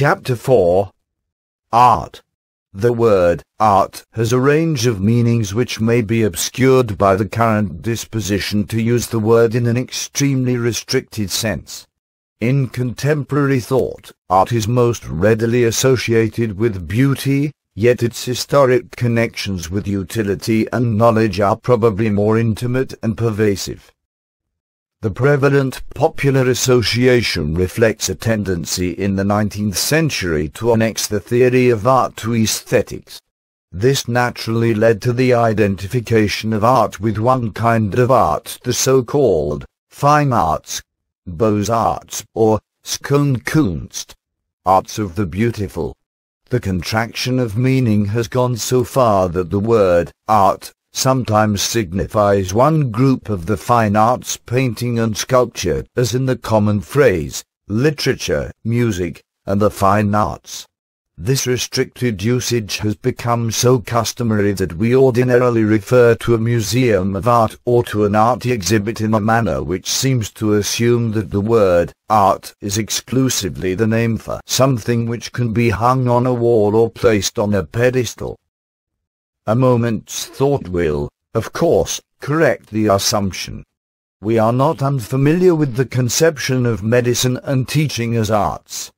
Chapter 4. Art. The word art has a range of meanings which may be obscured by the current disposition to use the word in an extremely restricted sense. In contemporary thought, art is most readily associated with beauty, yet its historic connections with utility and knowledge are probably more intimate and pervasive. The prevalent popular association reflects a tendency in the 19th century to annex the theory of art to aesthetics. This naturally led to the identification of art with one kind of art, the so-called fine arts, Beaux-Arts, or Schöne Kunst, arts of the beautiful. The contraction of meaning has gone so far that the word art sometimes signifies one group of the fine arts, painting and sculpture, as in the common phrase, literature, music, and the fine arts. This restricted usage has become so customary that we ordinarily refer to a museum of art or to an art exhibit in a manner which seems to assume that the word art is exclusively the name for something which can be hung on a wall or placed on a pedestal. A moment's thought will, of course, correct the assumption. We are not unfamiliar with the conception of medicine and teaching as arts.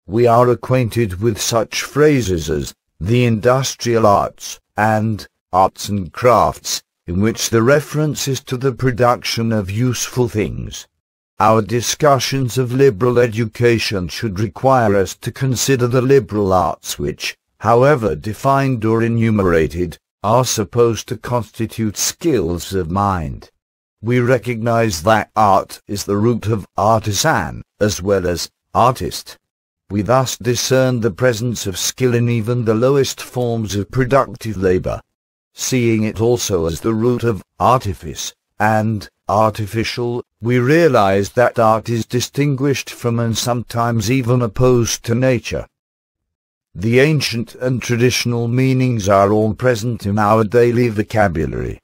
We are acquainted with such phrases as the industrial arts and arts and crafts, in which the reference is to the production of useful things. Our discussions of liberal education should require us to consider the liberal arts which, however defined or enumerated, are supposed to constitute skills of mind. We recognize that art is the root of artisan, as well as artist. We thus discern the presence of skill in even the lowest forms of productive labor. Seeing it also as the root of artifice and artificial, we realize that art is distinguished from and sometimes even opposed to nature. The ancient and traditional meanings are all present in our daily vocabulary.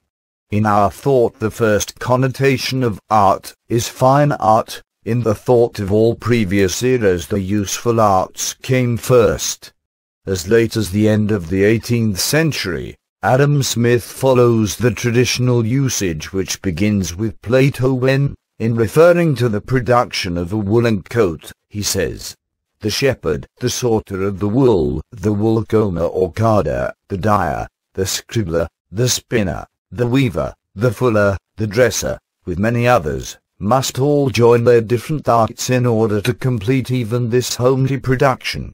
In our thought, the first connotation of art is fine art. In the thought of all previous eras, the useful arts came first. As late as the end of the 18th century, Adam Smith follows the traditional usage which begins with Plato when, in referring to the production of a woolen coat, he says, "The shepherd, the sorter of the wool comber or carder, the dyer, the scribbler, the spinner, the weaver, the fuller, the dresser, with many others, must all join their different arts in order to complete even this homely production."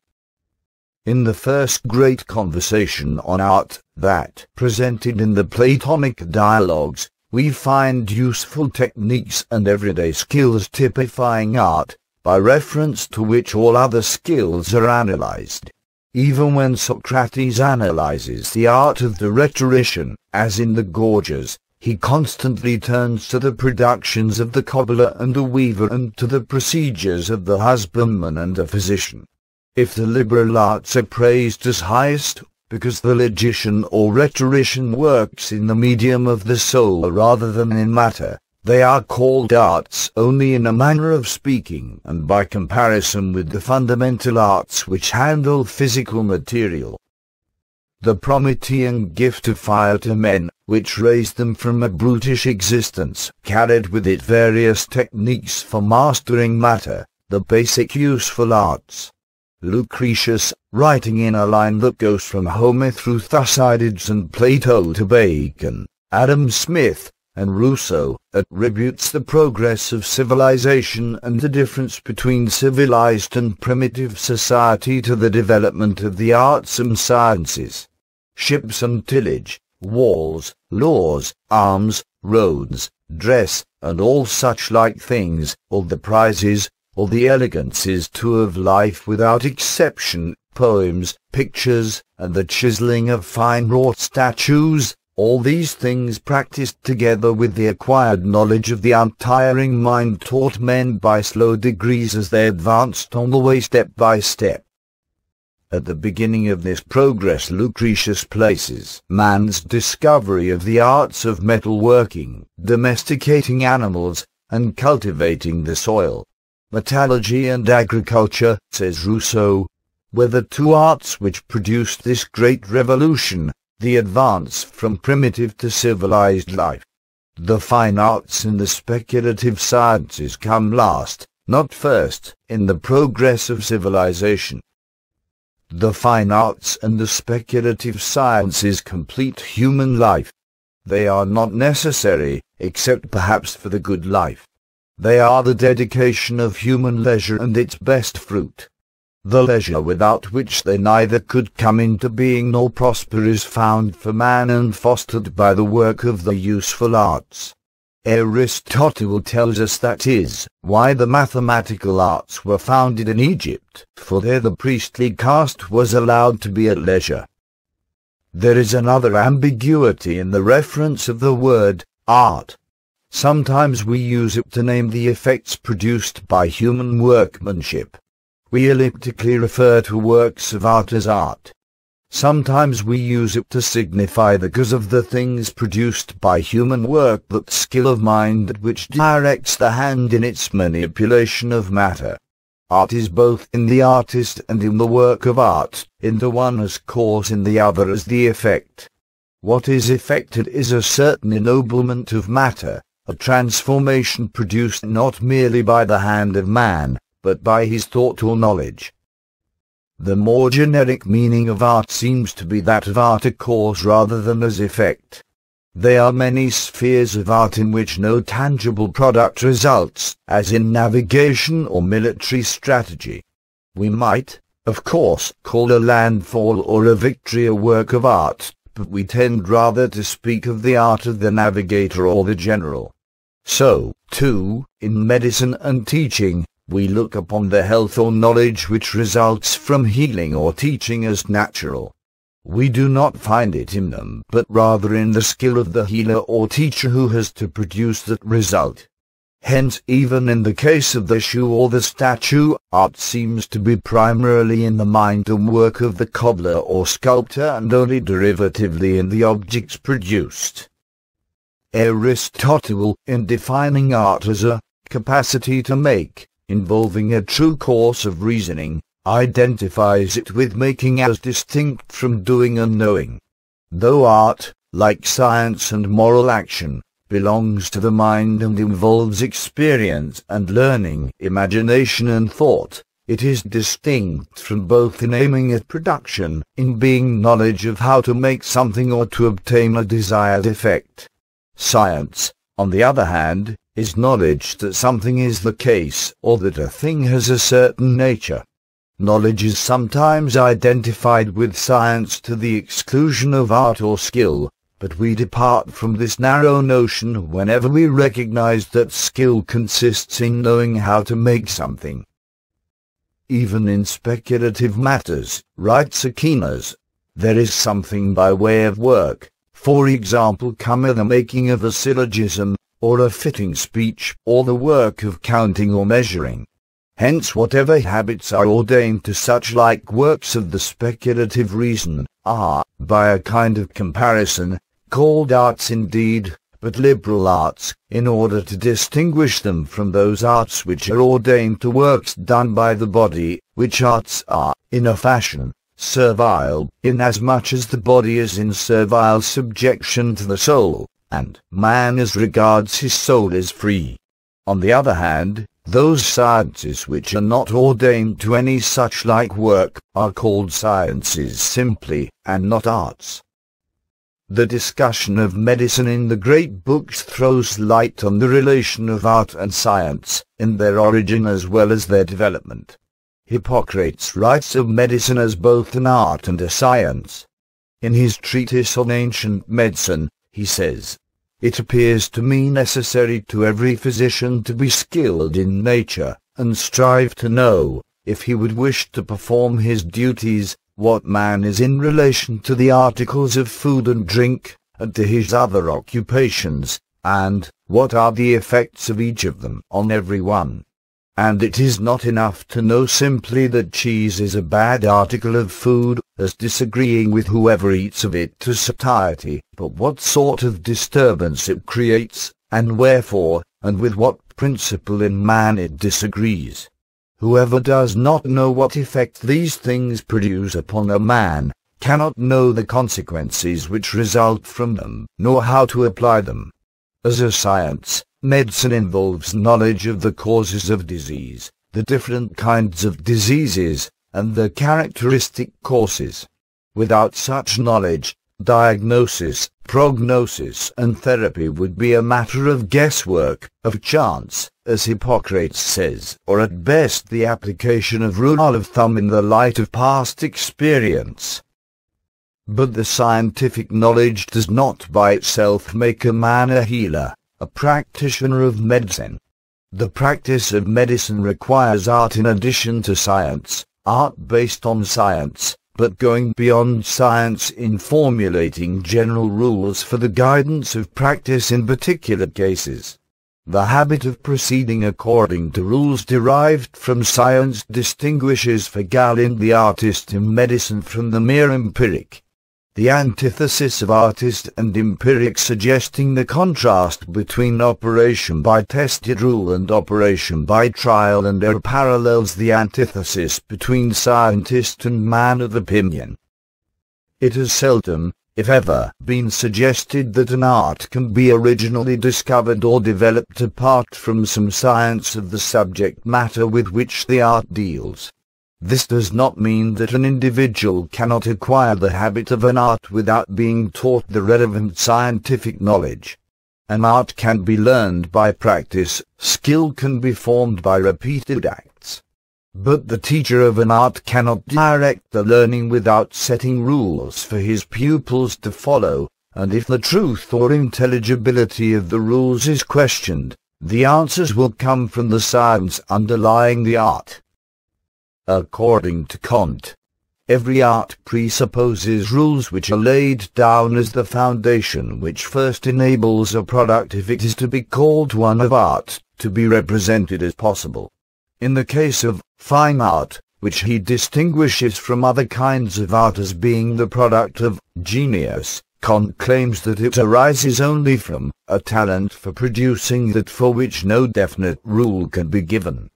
In the first great conversation on art, that presented in the Platonic dialogues, we find useful techniques and everyday skills typifying art, by reference to which all other skills are analyzed. Even when Socrates analyzes the art of the rhetorician, as in the Gorgias, he constantly turns to the productions of the cobbler and the weaver and to the procedures of the husbandman and the physician. If the liberal arts are praised as highest, because the logician or rhetorician works in the medium of the soul rather than in matter, they are called arts only in a manner of speaking, and by comparison with the fundamental arts which handle physical material. The Promethean gift of fire to men, which raised them from a brutish existence, carried with it various techniques for mastering matter, the basic useful arts. Lucretius, writing in a line that goes from Homer through Thucydides and Plato to Bacon, Adam Smith, and Rousseau, attributes the progress of civilization and the difference between civilized and primitive society to the development of the arts and sciences. Ships and tillage, walls, laws, arms, roads, dress, and all such like things, all the prizes, all the elegances too of life without exception, poems, pictures, and the chiseling of fine wrought statues, all these things practiced together with the acquired knowledge of the untiring mind taught men by slow degrees as they advanced on the way step by step. At the beginning of this progress Lucretius places man's discovery of the arts of metalworking, domesticating animals, and cultivating the soil. Metallurgy and agriculture, says Rousseau, were the two arts which produced this great revolution, the advance from primitive to civilized life. The fine arts and the speculative sciences come last, not first, in the progress of civilization. The fine arts and the speculative sciences complete human life. They are not necessary, except perhaps for the good life. They are the dedication of human leisure and its best fruit. The leisure without which they neither could come into being nor prosper is found for man and fostered by the work of the useful arts. Aristotle tells us that is why the mathematical arts were founded in Egypt, for there the priestly caste was allowed to be at leisure. There is another ambiguity in the reference of the word art. Sometimes we use it to name the effects produced by human workmanship. We elliptically refer to works of art as art. Sometimes we use it to signify the cause of the things produced by human work, that skill of mind which directs the hand in its manipulation of matter. Art is both in the artist and in the work of art, in the one as cause, in the other as the effect. What is effected is a certain ennoblement of matter, a transformation produced not merely by the hand of man, but by his thought or knowledge. The more generic meaning of art seems to be that of art as cause rather than as effect. There are many spheres of art in which no tangible product results, as in navigation or military strategy. We might, of course, call a landfall or a victory a work of art, but we tend rather to speak of the art of the navigator or the general. So, too, in medicine and teaching, we look upon the health or knowledge which results from healing or teaching as natural. We do not find it in them, but rather in the skill of the healer or teacher who has to produce that result. Hence, even in the case of the shoe or the statue, art seems to be primarily in the mind and work of the cobbler or sculptor, and only derivatively in the objects produced. Aristotle, in defining art as a capacity to make, involving a true course of reasoning, identifies it with making as distinct from doing and knowing. Though art, like science and moral action, belongs to the mind and involves experience and learning, imagination and thought, it is distinct from both in aiming at production, in being knowledge of how to make something or to obtain a desired effect. Science, on the other hand, is knowledge that something is the case, or that a thing has a certain nature. Knowledge is sometimes identified with science to the exclusion of art or skill, but we depart from this narrow notion whenever we recognize that skill consists in knowing how to make something. Even in speculative matters, writes Aquinas, there is something by way of work, for example, the making of a syllogism, or a fitting speech, or the work of counting or measuring. Hence whatever habits are ordained to such like works of the speculative reason, are, by a kind of comparison, called arts indeed, but liberal arts, in order to distinguish them from those arts which are ordained to works done by the body, which arts are, in a fashion, servile, inasmuch as the body is in servile subjection to the soul, and man as regards his soul is free. On the other hand, those sciences which are not ordained to any such like work, are called sciences simply, and not arts. The discussion of medicine in the great books throws light on the relation of art and science, in their origin as well as their development. Hippocrates writes of medicine as both an art and a science. In his treatise on ancient medicine, he says, "It appears to me necessary to every physician to be skilled in nature, and strive to know, if he would wish to perform his duties, what man is in relation to the articles of food and drink, and to his other occupations, and what are the effects of each of them on every one. And it is not enough to know simply that cheese is a bad article of food, as disagreeing with whoever eats of it to satiety, but what sort of disturbance it creates, and wherefore, and with what principle in man it disagrees. Whoever does not know what effect these things produce upon a man, cannot know the consequences which result from them, nor how to apply them. As a science, medicine involves knowledge of the causes of disease, the different kinds of diseases, and their characteristic courses. Without such knowledge, diagnosis, prognosis, and therapy would be a matter of guesswork, of chance, as Hippocrates says, or at best the application of rule of thumb in the light of past experience. But the scientific knowledge does not by itself make a man a healer, a practitioner of medicine. The practice of medicine requires art in addition to science, art based on science, but going beyond science in formulating general rules for the guidance of practice in particular cases. The habit of proceeding according to rules derived from science distinguishes for Galen the artist in medicine from the mere empiric. The antithesis of artist and empiric suggesting the contrast between operation by tested rule and operation by trial and error parallels the antithesis between scientist and man of opinion. It has seldom, if ever, been suggested that an art can be originally discovered or developed apart from some science of the subject matter with which the art deals. This does not mean that an individual cannot acquire the habit of an art without being taught the relevant scientific knowledge. An art can be learned by practice, skill can be formed by repeated acts. But the teacher of an art cannot direct the learning without setting rules for his pupils to follow, and if the truth or intelligibility of the rules is questioned, the answers will come from the science underlying the art. According to Kant, every art presupposes rules which are laid down as the foundation which first enables a product, if it is to be called one of art, to be represented as possible. In the case of fine art, which he distinguishes from other kinds of art as being the product of genius, Kant claims that it arises only from a talent for producing that for which no definite rule can be given.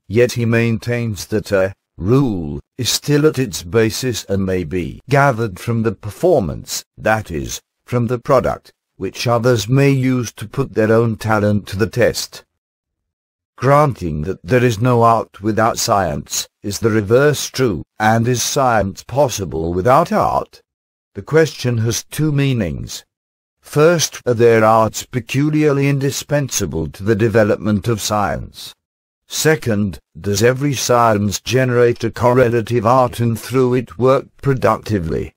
Yet he maintains that a rule is still at its basis and may be gathered from the performance, that is, from the product, which others may use to put their own talent to the test. Granting that there is no art without science, is the reverse true, and is science possible without art? The question has two meanings. First, are there arts peculiarly indispensable to the development of science? Second, does every science generate a correlative art and through it work productively?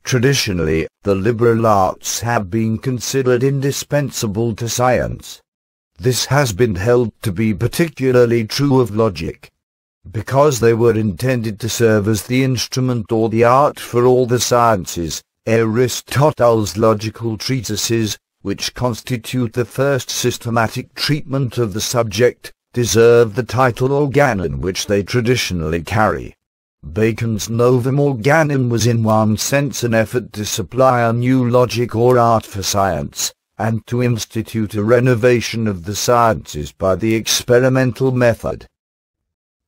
Traditionally, the liberal arts have been considered indispensable to science. This has been held to be particularly true of logic, because they were intended to serve as the instrument or the art for all the sciences. Aristotle's logical treatises, which constitute the first systematic treatment of the subject, deserve the title organon which they traditionally carry. Bacon's Novum Organum was in one sense an effort to supply a new logic or art for science, and to institute a renovation of the sciences by the experimental method.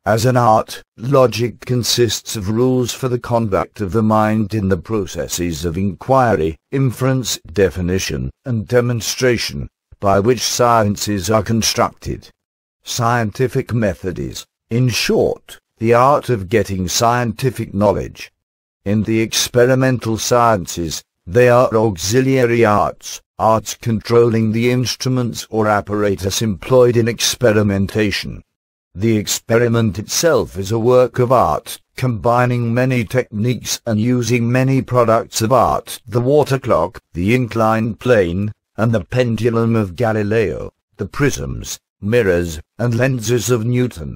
As an art, logic consists of rules for the conduct of the mind in the processes of inquiry, inference, definition, and demonstration, by which sciences are constructed. Scientific method is, in short, the art of getting scientific knowledge. In the experimental sciences, they are auxiliary arts, arts controlling the instruments or apparatus employed in experimentation. The experiment itself is a work of art, combining many techniques and using many products of art: the water clock, the inclined plane, and the pendulum of Galileo, the prisms, mirrors, and lenses of Newton.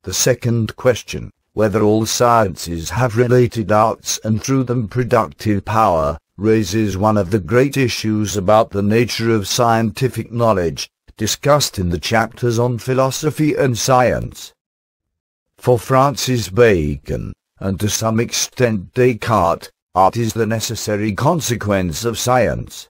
The second question, whether all sciences have related arts and through them productive power, raises one of the great issues about the nature of scientific knowledge, discussed in the chapters on philosophy and science. For Francis Bacon, and to some extent Descartes, art is the necessary consequence of science.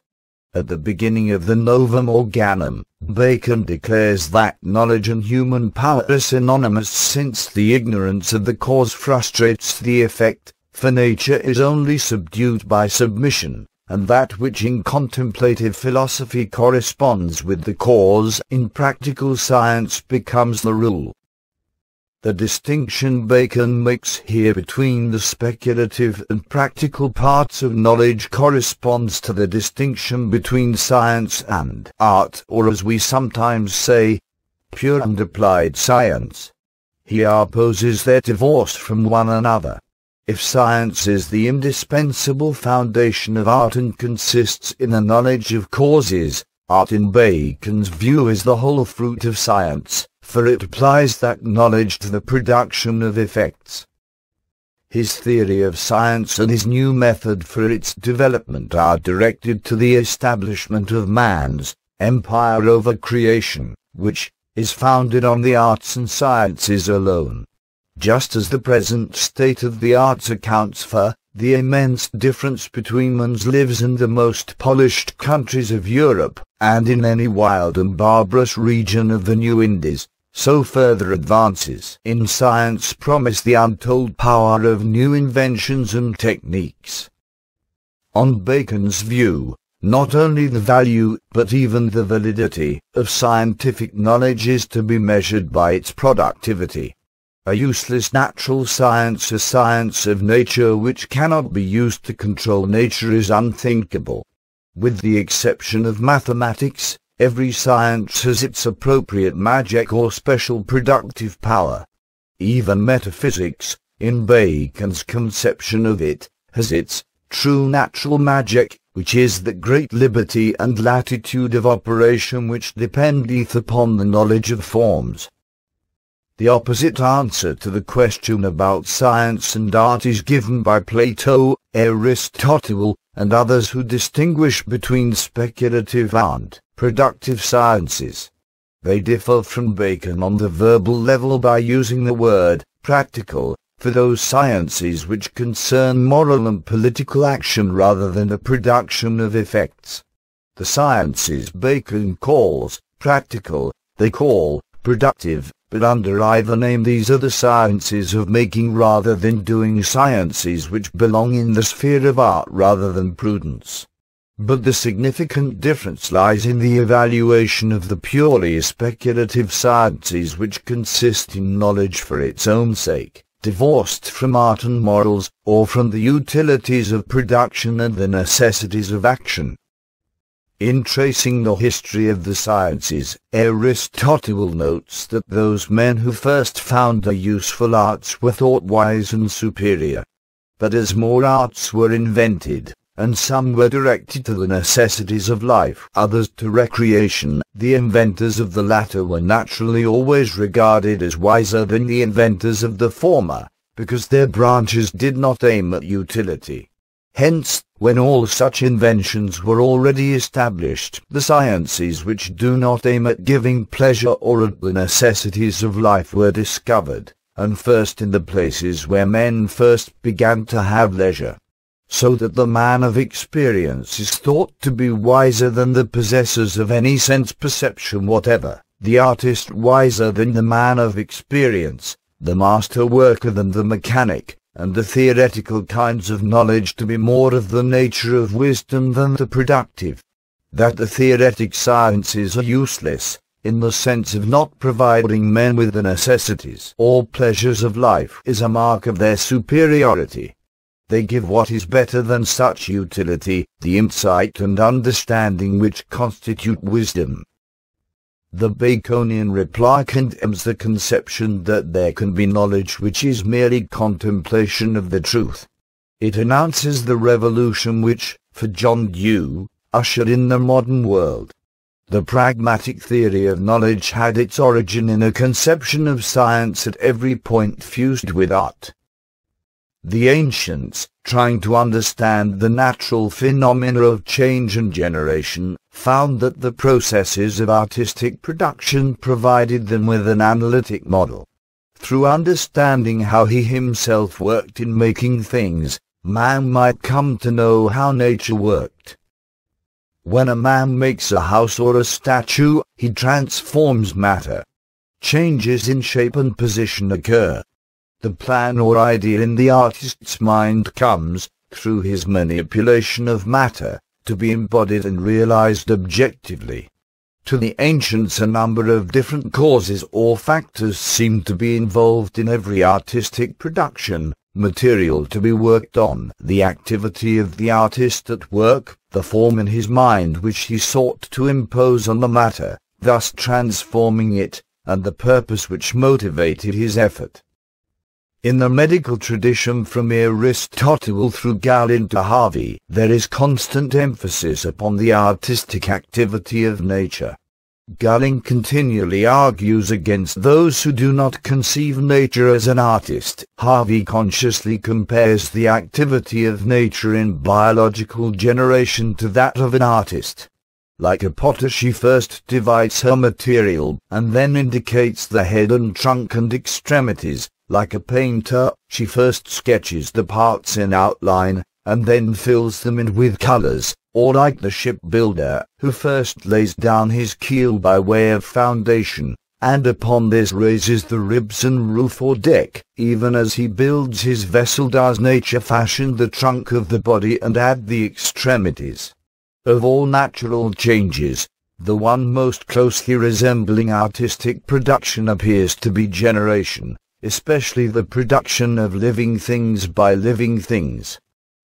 At the beginning of the Novum Organum, Bacon declares that knowledge and human power are synonymous, since the ignorance of the cause frustrates the effect, for nature is only subdued by submission, and that which in contemplative philosophy corresponds with the cause in practical science becomes the rule. The distinction Bacon makes here between the speculative and practical parts of knowledge corresponds to the distinction between science and art, or as we sometimes say, pure and applied science. He opposes their divorce from one another. If science is the indispensable foundation of art and consists in a knowledge of causes, art in Bacon's view is the whole fruit of science, for it applies that knowledge to the production of effects. His theory of science and his new method for its development are directed to the establishment of man's empire over creation, which is founded on the arts and sciences alone. Just as the present state of the arts accounts for the immense difference between man's lives in the most polished countries of Europe, and in any wild and barbarous region of the New Indies, so further advances in science promise the untold power of new inventions and techniques. On Bacon's view, not only the value but even the validity of scientific knowledge is to be measured by its productivity. A useless natural science, a science of nature which cannot be used to control nature, is unthinkable. With the exception of mathematics, every science has its appropriate magic or special productive power. Even metaphysics, in Bacon's conception of it, has its true natural magic, which is that great liberty and latitude of operation which dependeth upon the knowledge of forms. The opposite answer to the question about science and art is given by Plato, Aristotle, and others who distinguish between speculative and productive sciences. They differ from Bacon on the verbal level by using the word practical for those sciences which concern moral and political action rather than the production of effects. The sciences Bacon calls practical, they call productive, but under either name these are the sciences of making rather than doing, sciences which belong in the sphere of art rather than prudence. But the significant difference lies in the evaluation of the purely speculative sciences which consist in knowledge for its own sake, divorced from art and morals, or from the utilities of production and the necessities of action. In tracing the history of the sciences, Aristotle notes that those men who first found the useful arts were thought wise and superior. But as more arts were invented, and some were directed to the necessities of life, others to recreation, the inventors of the latter were naturally always regarded as wiser than the inventors of the former, because their branches did not aim at utility. Hence, when all such inventions were already established, the sciences which do not aim at giving pleasure or at the necessities of life were discovered, and first in the places where men first began to have leisure. So that the man of experience is thought to be wiser than the possessors of any sense perception whatever, the artist wiser than the man of experience, the master worker than the mechanic, and the theoretical kinds of knowledge to be more of the nature of wisdom than the productive. That the theoretic sciences are useless, in the sense of not providing men with the necessities or pleasures of life, is a mark of their superiority. They give what is better than such utility, the insight and understanding which constitute wisdom. The Baconian reply condemns the conception that there can be knowledge which is merely contemplation of the truth. It announces the revolution which, for John Dewey, ushered in the modern world. The pragmatic theory of knowledge had its origin in a conception of science at every point fused with art. The ancients, trying to understand the natural phenomena of change and generation, found that the processes of artistic production provided them with an analytic model. Through understanding how he himself worked in making things, man might come to know how nature worked. When a man makes a house or a statue, he transforms matter. Changes in shape and position occur. The plan or idea in the artist's mind comes, through his manipulation of matter, to be embodied and realized objectively. To the ancients, a number of different causes or factors seem to be involved in every artistic production: material to be worked on, the activity of the artist at work, the form in his mind which he sought to impose on the matter, thus transforming it, and the purpose which motivated his effort. In the medical tradition from Aristotle through Galen to Harvey, there is constant emphasis upon the artistic activity of nature. Galen continually argues against those who do not conceive nature as an artist. Harvey consciously compares the activity of nature in biological generation to that of an artist. Like a potter, she first divides her material, and then indicates the head and trunk and extremities. Like a painter, she first sketches the parts in outline, and then fills them in with colors, or like the shipbuilder, who first lays down his keel by way of foundation, and upon this raises the ribs and roof or deck. Even as he builds his vessel does nature fashion the trunk of the body and add the extremities. Of all natural changes, the one most closely resembling artistic production appears to be generation, especially the production of living things by living things.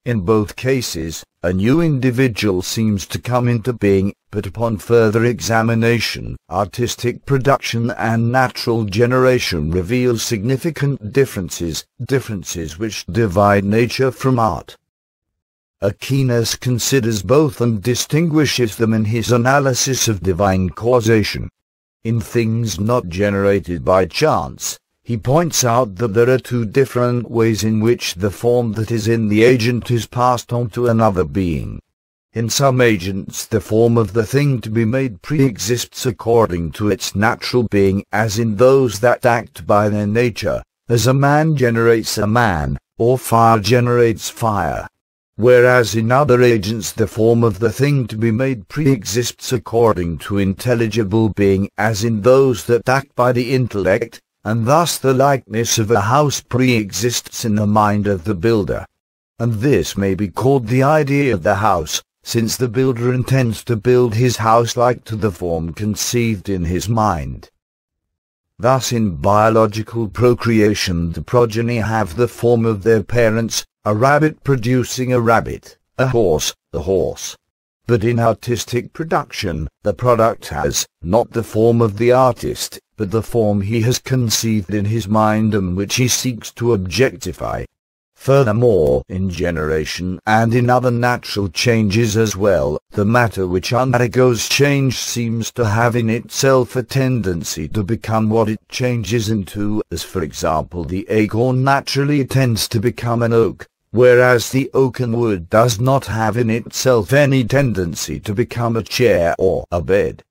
In both cases, a new individual seems to come into being, but upon further examination, artistic production and natural generation reveal significant differences which divide nature from art. Aquinas considers both and distinguishes them in his analysis of divine causation. In things not generated by chance, he points out that there are two different ways in which the form that is in the agent is passed on to another being. In some agents the form of the thing to be made pre-exists according to its natural being, as in those that act by their nature, as a man generates a man, or fire generates fire. Whereas in other agents the form of the thing to be made pre-exists according to intelligible being, as in those that act by the intellect, and thus the likeness of a house pre-exists in the mind of the builder. And this may be called the idea of the house, since the builder intends to build his house like to the form conceived in his mind. Thus in biological procreation the progeny have the form of their parents, a rabbit producing a rabbit, a horse, a horse. But in artistic production, the product has, not the form of the artist, but the form he has conceived in his mind and which he seeks to objectify. Furthermore, in generation and in other natural changes as well, the matter which undergoes change seems to have in itself a tendency to become what it changes into, as for example the acorn naturally tends to become an oak, whereas the oaken wood does not have in itself any tendency to become a chair or a bed.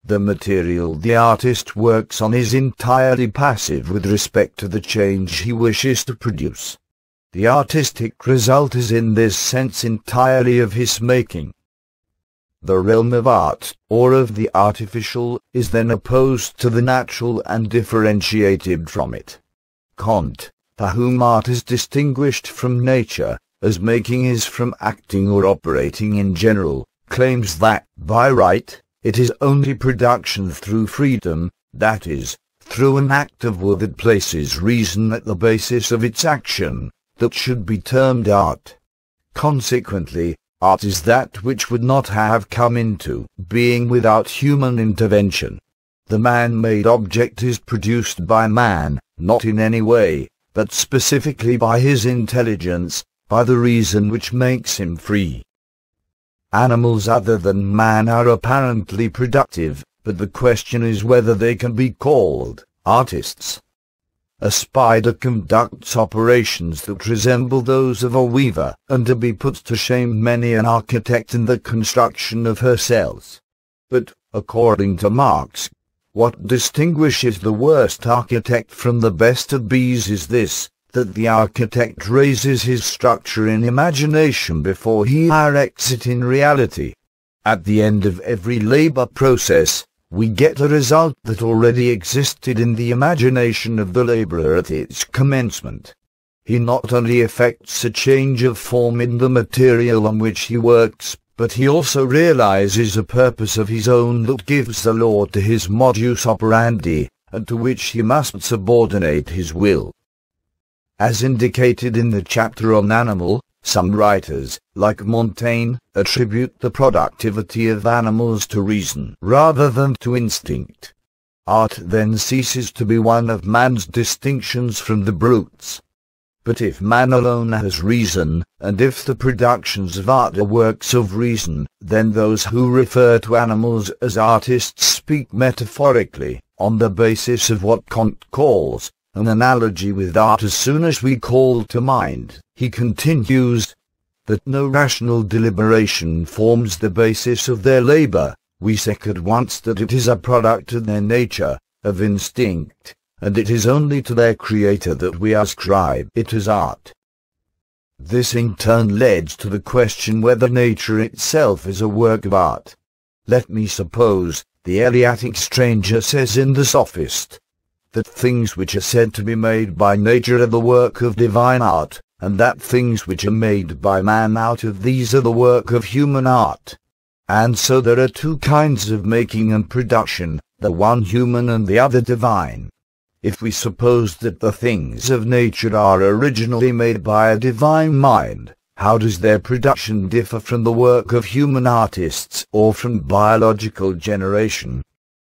The material the artist works on is entirely passive with respect to the change he wishes to produce. The artistic result is in this sense entirely of his making. The realm of art, or of the artificial, is then opposed to the natural and differentiated from it. Kant, for whom art is distinguished from nature, as making is from acting or operating in general, claims that, by right, it is only production through freedom, that is, through an act of will that places reason at the basis of its action, that should be termed art. Consequently, art is that which would not have come into being without human intervention. The man-made object is produced by man, not in any way, but specifically by his intelligence, by the reason which makes him free. Animals other than man are apparently productive, but the question is whether they can be called artists. A spider conducts operations that resemble those of a weaver, and to be put to shame many an architect in the construction of her cells. But, according to Marx, what distinguishes the worst architect from the best of bees is this, that the architect raises his structure in imagination before he erects it in reality. At the end of every labor process, we get a result that already existed in the imagination of the laborer at its commencement. He not only effects a change of form in the material on which he works, but he also realizes a purpose of his own that gives the law to his modus operandi, and to which he must subordinate his will. As indicated in the chapter on animal, some writers, like Montaigne, attribute the productivity of animals to reason rather than to instinct. Art then ceases to be one of man's distinctions from the brutes. But if man alone has reason, and if the productions of art are works of reason, then those who refer to animals as artists speak metaphorically, on the basis of what Kant calls an analogy with art. As soon as we call to mind, he continues, that no rational deliberation forms the basis of their labor, we see at once that it is a product of their nature, of instinct, and it is only to their creator that we ascribe it as art. This in turn leads to the question whether nature itself is a work of art. Let me suppose, the Eleatic stranger says in the Sophist, that things which are said to be made by nature are the work of divine art, and that things which are made by man out of these are the work of human art. And so there are two kinds of making and production, the one human and the other divine. If we suppose that the things of nature are originally made by a divine mind, how does their production differ from the work of human artists or from biological generation?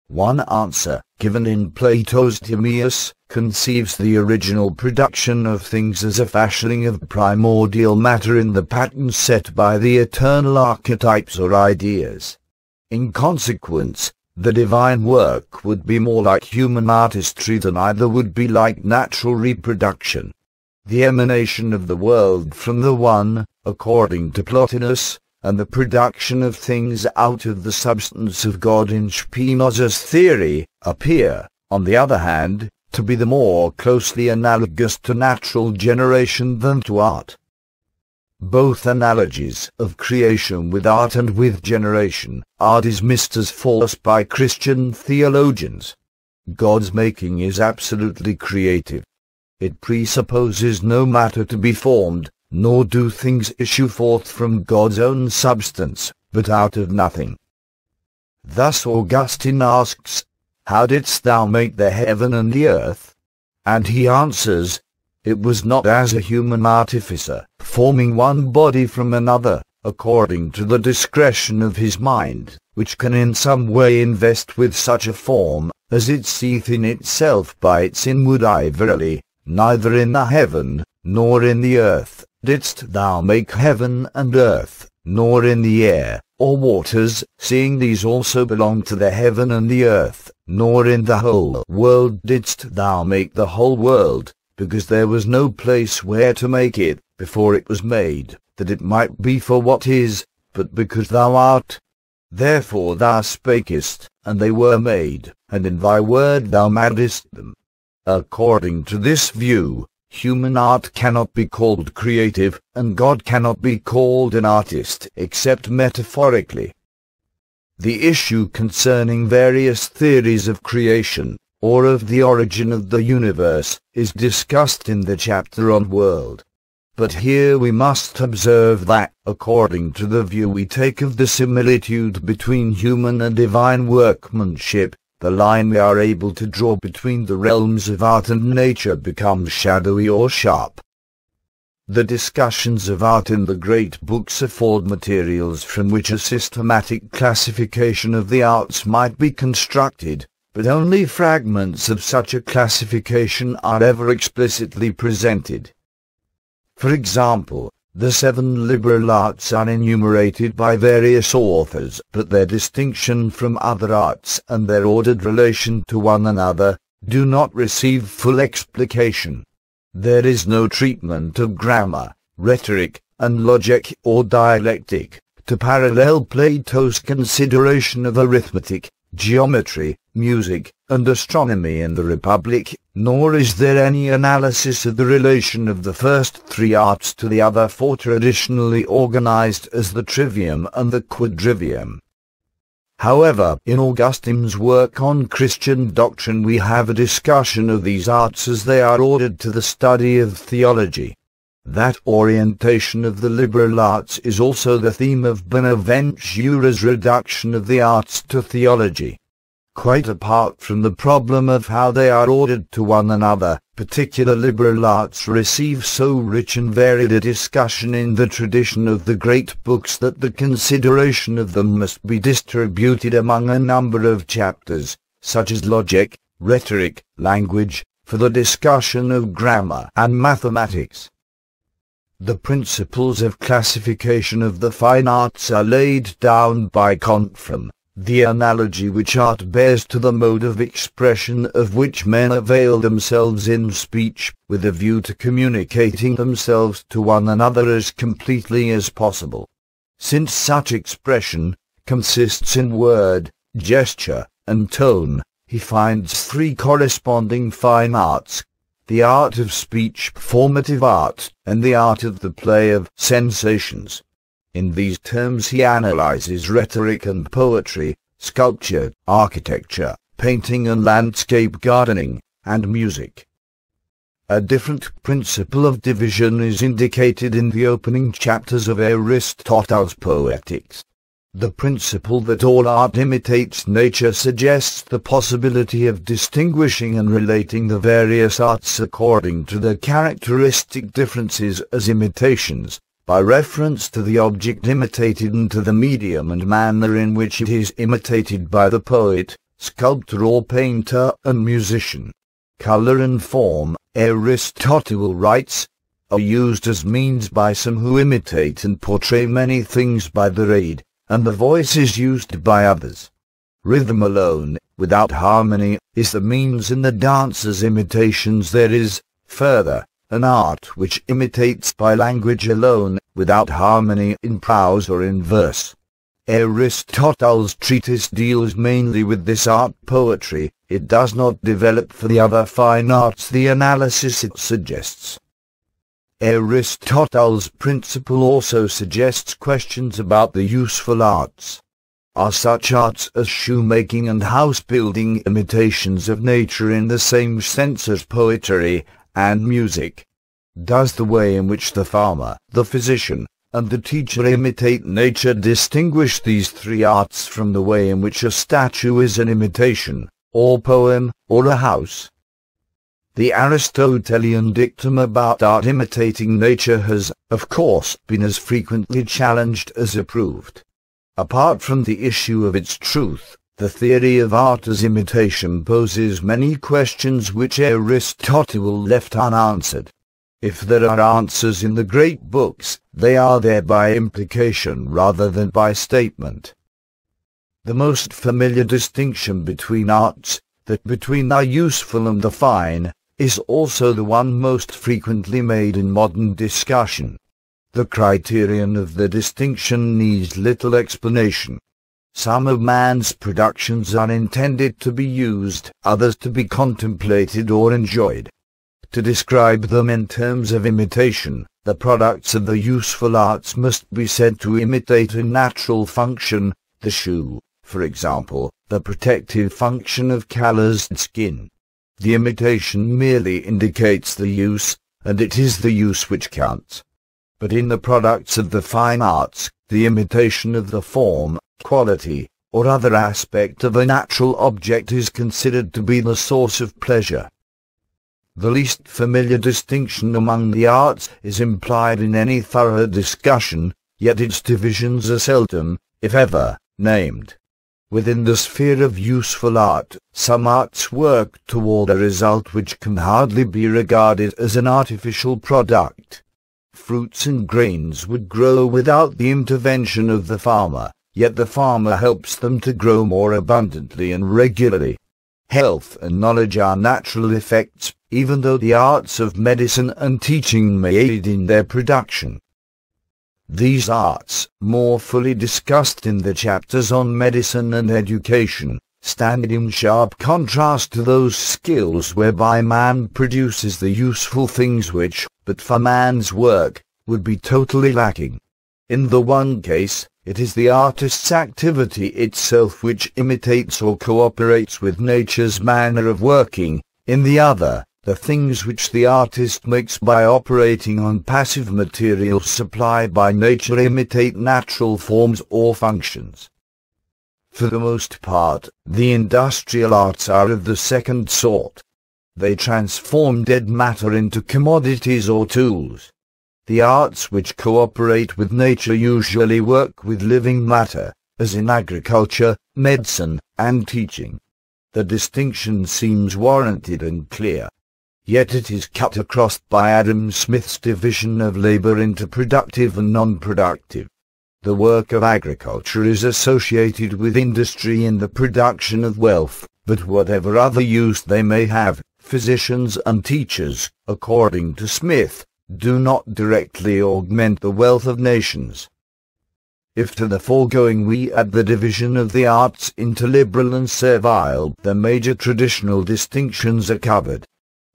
One answer, given in Plato's Timaeus, conceives the original production of things as a fashioning of primordial matter in the patterns set by the eternal archetypes or ideas. In consequence, the divine work would be more like human artistry than either would be like natural reproduction. The emanation of the world from the one, according to Plotinus, and the production of things out of the substance of God in Spinoza's theory, appear, on the other hand, to be the more closely analogous to natural generation than to art. Both analogies of creation with art and with generation are dismissed as false by Christian theologians. God's making is absolutely creative. It presupposes no matter to be formed, nor do things issue forth from God's own substance, but out of nothing. Thus Augustine asks, how didst thou make the heaven and the earth? And he answers, it was not as a human artificer, forming one body from another, according to the discretion of his mind, which can in some way invest with such a form, as it seeth in itself by its inward eye. Verily, neither in the heaven, nor in the earth, didst thou make heaven and earth, nor in the air, or waters, seeing these also belong to the heaven and the earth, nor in the whole world didst thou make the whole world, because there was no place where to make it, before it was made, that it might be for what is, but because thou art. Therefore thou spakest, and they were made, and in thy word thou madest them. According to this view, human art cannot be called creative, and God cannot be called an artist except metaphorically. The issue concerning various theories of creation, or of the origin of the universe, is discussed in the chapter on world. But here we must observe that, according to the view we take of the similitude between human and divine workmanship, the line we are able to draw between the realms of art and nature becomes shadowy or sharp. The discussions of art in the great books afford materials from which a systematic classification of the arts might be constructed, but only fragments of such a classification are ever explicitly presented. For example, the 7 liberal arts are enumerated by various authors, but their distinction from other arts and their ordered relation to one another do not receive full explication. There is no treatment of grammar, rhetoric, and logic or dialectic, to parallel Plato's consideration of arithmetic, geometry, music, and astronomy in the Republic, nor is there any analysis of the relation of the first 3 arts to the other 4 traditionally organized as the trivium and the quadrivium. However, in Augustine's work on Christian doctrine we have a discussion of these arts as they are ordered to the study of theology. That orientation of the liberal arts is also the theme of Bonaventura's reduction of the arts to theology. Quite apart from the problem of how they are ordered to one another, particular liberal arts receive so rich and varied a discussion in the tradition of the great books that the consideration of them must be distributed among a number of chapters, such as logic, rhetoric, language, for the discussion of grammar and mathematics. The principles of classification of the fine arts are laid down by Kant from the analogy which art bears to the mode of expression of which men avail themselves in speech, with a view to communicating themselves to one another as completely as possible. Since such expression consists in word, gesture, and tone, he finds three corresponding fine arts: the art of speech, formative art, and the art of the play of sensations. In these terms he analyzes rhetoric and poetry, sculpture, architecture, painting and landscape gardening, and music. A different principle of division is indicated in the opening chapters of Aristotle's Poetics. The principle that all art imitates nature suggests the possibility of distinguishing and relating the various arts according to their characteristic differences as imitations, by reference to the object imitated and to the medium and manner in which it is imitated by the poet, sculptor or painter and musician. Color and form, Aristotle writes, are used as means by some who imitate and portray many things by their aid, and the voice is used by others. Rhythm alone, without harmony, is the means in the dancer's imitations. There is, further, an art which imitates by language alone, without harmony in prose or in verse. Aristotle's treatise deals mainly with this art, poetry. It does not develop for the other fine arts the analysis it suggests. Aristotle's principle also suggests questions about the useful arts. Are such arts as shoemaking and house-building imitations of nature in the same sense as poetry and music? Does the way in which the farmer, the physician, and the teacher imitate nature distinguish these three arts from the way in which a statue is an imitation, or poem, or a house? The Aristotelian dictum about art imitating nature has, of course, been as frequently challenged as approved. Apart from the issue of its truth, the theory of art as imitation poses many questions which Aristotle left unanswered. If there are answers in the great books, they are there by implication rather than by statement. The most familiar distinction between arts, that between the useful and the fine, is also the one most frequently made in modern discussion. The criterion of the distinction needs little explanation. Some of man's productions are intended to be used, others to be contemplated or enjoyed. To describe them in terms of imitation, the products of the useful arts must be said to imitate a natural function, the shoe, for example, the protective function of calloused skin. The imitation merely indicates the use, and it is the use which counts. But in the products of the fine arts, the imitation of the form, quality, or other aspect of a natural object is considered to be the source of pleasure. The least familiar distinction among the arts is implied in any thorough discussion, yet its divisions are seldom, if ever, named. Within the sphere of useful art, some arts work toward a result which can hardly be regarded as an artificial product. Fruits and grains would grow without the intervention of the farmer, yet the farmer helps them to grow more abundantly and regularly. Health and knowledge are natural effects, even though the arts of medicine and teaching may aid in their production. These arts, more fully discussed in the chapters on medicine and education, stand in sharp contrast to those skills whereby man produces the useful things which, but for man's work, would be totally lacking. In the one case, It is the artist's activity itself which imitates or cooperates with nature's manner of working. In the other, the things which the artist makes by operating on passive material supplied by nature imitate natural forms or functions. For the most part, the industrial arts are of the second sort. They transform dead matter into commodities or tools. The arts which cooperate with nature usually work with living matter, as in agriculture, medicine, and teaching. The distinction seems warranted and clear. Yet it is cut across by Adam Smith's division of labor into productive and non-productive. The work of agriculture is associated with industry in the production of wealth, but whatever other use they may have, physicians and teachers, according to Smith, do not directly augment the wealth of nations. If to the foregoing we add the division of the arts into liberal and servile, the major traditional distinctions are covered.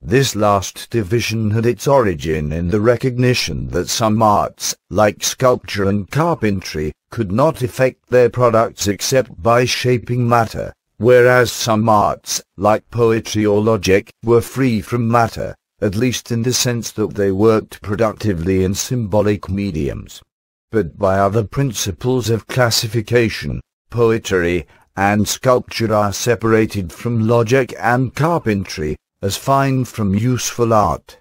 This last division had its origin in the recognition that some arts, like sculpture and carpentry, could not effect their products except by shaping matter, whereas some arts, like poetry or logic, were free from matter, at least in the sense that they worked productively in symbolic mediums. But by other principles of classification, poetry and sculpture are separated from logic and carpentry, as fine from useful art.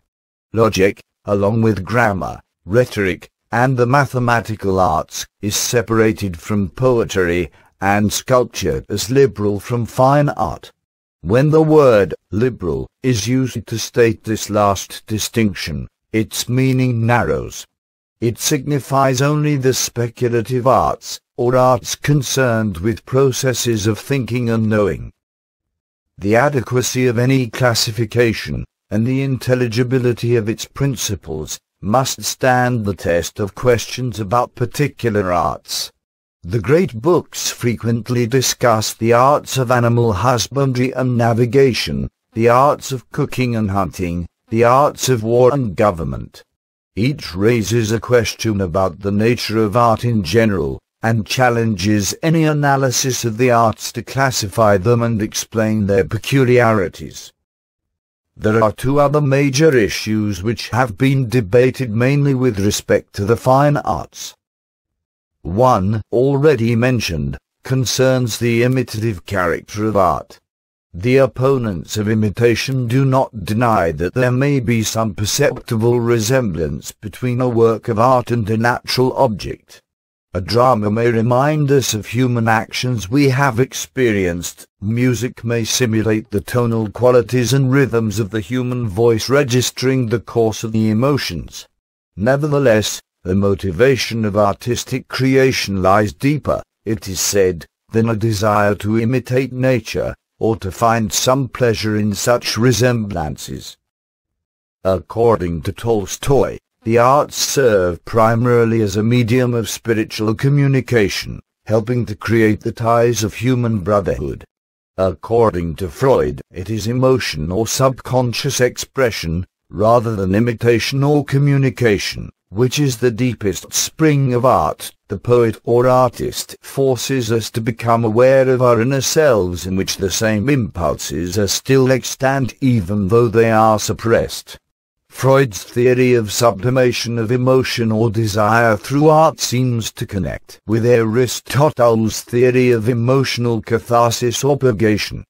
Logic, along with grammar, rhetoric, and the mathematical arts, is separated from poetry and sculpture as liberal from fine art. When the word liberal is used to state this last distinction, its meaning narrows. It signifies only the speculative arts, or arts concerned with processes of thinking and knowing. The adequacy of any classification, and the intelligibility of its principles, must stand the test of questions about particular arts. The great books frequently discuss the arts of animal husbandry and navigation, the arts of cooking and hunting, the arts of war and government. Each raises a question about the nature of art in general, and challenges any analysis of the arts to classify them and explain their peculiarities. There are two other major issues which have been debated mainly with respect to the fine arts. One, already mentioned, concerns the imitative character of art. The opponents of imitation do not deny that there may be some perceptible resemblance between a work of art and a natural object. A drama may remind us of human actions we have experienced, music may simulate the tonal qualities and rhythms of the human voice registering the course of the emotions. Nevertheless, the motivation of artistic creation lies deeper, it is said, than a desire to imitate nature, or to find some pleasure in such resemblances. According to Tolstoy, the arts serve primarily as a medium of spiritual communication, helping to create the ties of human brotherhood. According to Freud, it is emotion or subconscious expression, rather than imitation or communication, which is the deepest spring of art. The poet or artist forces us to become aware of our inner selves in which the same impulses are still extant even though they are suppressed. Freud's theory of sublimation of emotion or desire through art seems to connect with Aristotle's theory of emotional catharsis or purgation.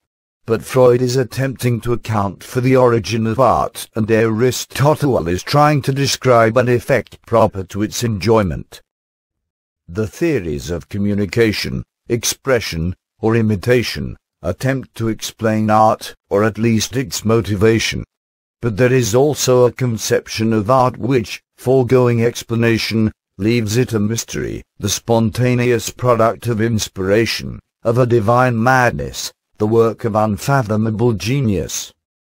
But Freud is attempting to account for the origin of art, and Aristotle is trying to describe an effect proper to its enjoyment. The theories of communication, expression, or imitation attempt to explain art, or at least its motivation. But there is also a conception of art which, foregoing explanation, leaves it a mystery, the spontaneous product of inspiration, of a divine madness, the work of unfathomable genius.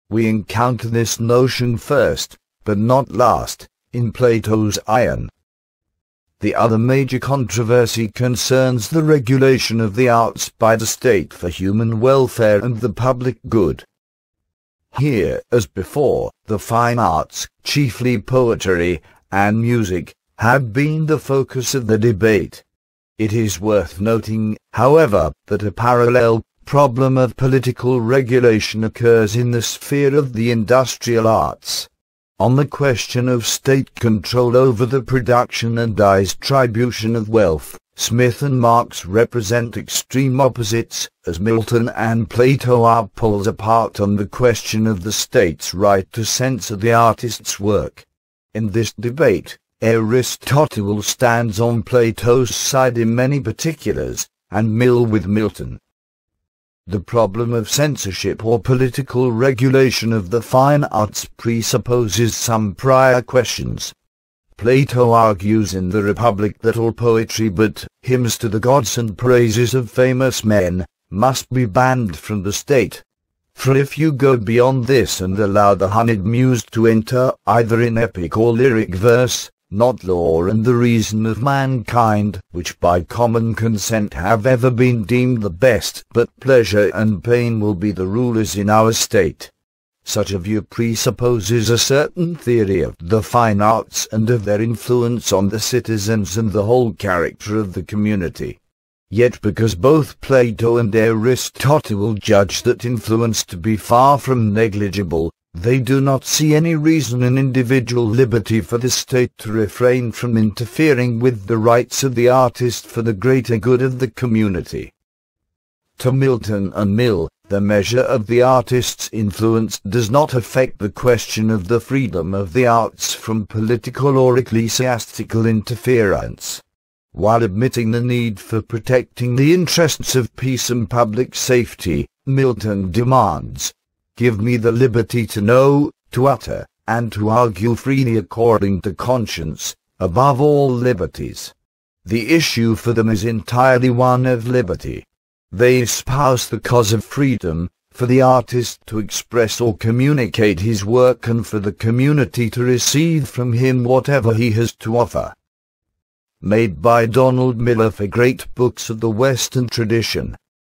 We encounter this notion first, but not last, in Plato's Ion. The other major controversy concerns the regulation of the arts by the state for human welfare and the public good. Here, as before, the fine arts, chiefly poetry and music, have been the focus of the debate. It is worth noting, however, that a parallel problem of political regulation occurs in the sphere of the industrial arts. On the question of state control over the production and distribution of wealth, Smith and Marx represent extreme opposites, as Milton and Plato are poles apart on the question of the state's right to censor the artist's work. In this debate, Aristotle stands on Plato's side in many particulars, and Mill with Milton. The problem of censorship or political regulation of the fine arts presupposes some prior questions. Plato argues in the Republic that all poetry but hymns to the gods and praises of famous men must be banned from the state. For if you go beyond this and allow the honeyed muse to enter either in epic or lyric verse, not law and the reason of mankind, which by common consent have ever been deemed the best, but pleasure and pain will be the rulers in our state. Such a view presupposes a certain theory of the fine arts and of their influence on the citizens and the whole character of the community. Yet because both Plato and Aristotle judge that influence to be far from negligible, they do not see any reason in individual liberty for the state to refrain from interfering with the rights of the artist for the greater good of the community. To Milton and Mill, the measure of the artist's influence does not affect the question of the freedom of the arts from political or ecclesiastical interference. While admitting the need for protecting the interests of peace and public safety, Milton demands, "Give me the liberty to know, to utter, and to argue freely according to conscience, above all liberties." The issue for them is entirely one of liberty. They espouse the cause of freedom, for the artist to express or communicate his work and for the community to receive from him whatever he has to offer. Made by Donald Miller for Great Books of the Western Tradition.